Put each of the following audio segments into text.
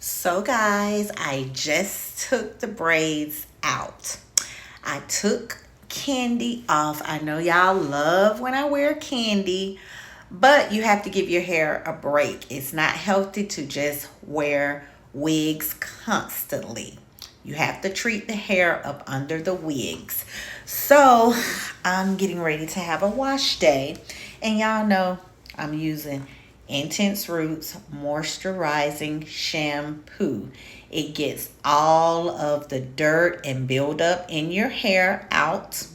So, guys, I just took the braids out. I took candy off. I know y'all love when I wear candy, but you have to give your hair a break. It's not healthy to just wear wigs constantly. You have to treat the hair up under the wigs. So, I'm getting ready to have a wash day, and y'all know I'm using Intense Roots Moisturizing Shampoo. It gets all of the dirt and buildup in your hair out.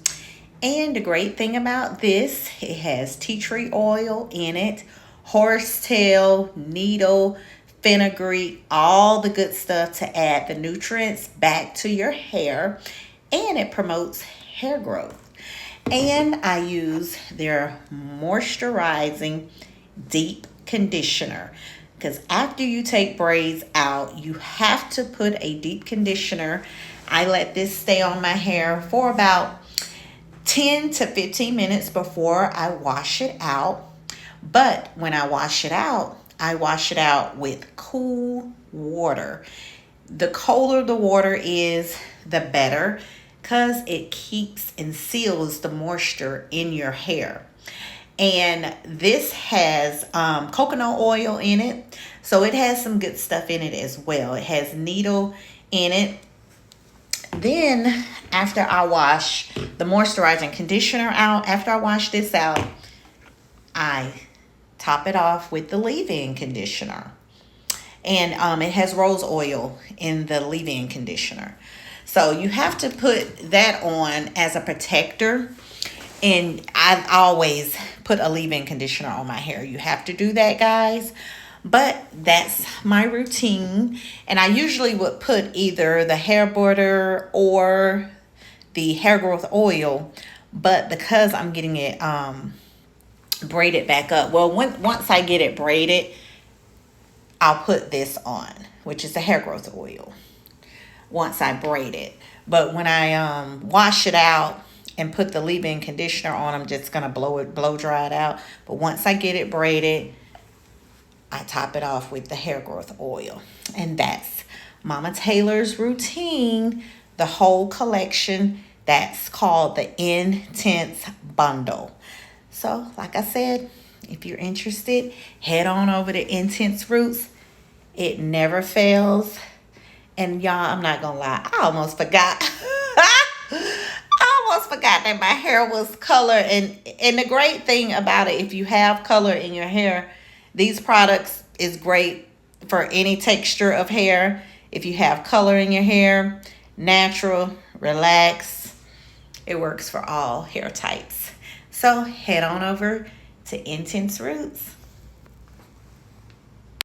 And the great thing about this, it has tea tree oil in it, horsetail, needle, fenugreek, all the good stuff to add the nutrients back to your hair. And it promotes hair growth. And I use their moisturizing deep conditioner, because after you take braids out, you have to put a deep conditioner. I let this stay on my hair for about 10 to 15 minutes before I wash it out. But when I wash it out with cool water. The colder the water is, the better, because it keeps and seals the moisture in your hair. And this has coconut oil in it, so it has some good stuff in it as well. It has needle in it. Then after I wash the moisturizing conditioner out, after I wash this out, I top it off with the leave-in conditioner. And it has rose oil in the leave-in conditioner. So you have to put that on as a protector. And I always put a leave-in conditioner on my hair. You have to do that, guys. But that's my routine. And I usually would put either the hair butter or the hair growth oil. But because I'm getting it braided back up, well, once I get it braided, I'll put this on, which is the hair growth oil, once I braid it. But when I wash it out and put the leave-in conditioner on, I'm just gonna blow dry it out. But once I get it braided, I top it off with the hair growth oil. And that's Mama Taylor's routine, the whole collection. That's called the Intense Bundle. So, like I said, if you're interested, head on over to Intense Roots. It never fails. And y'all, I'm not gonna lie, I almost forgot. I almost forgot that my hair was color. And the great thing about it, if you have color in your hair, these products is great for any texture of hair. If you have color in your hair, natural, relax, it works for all hair types. So head on over to Intense Roots.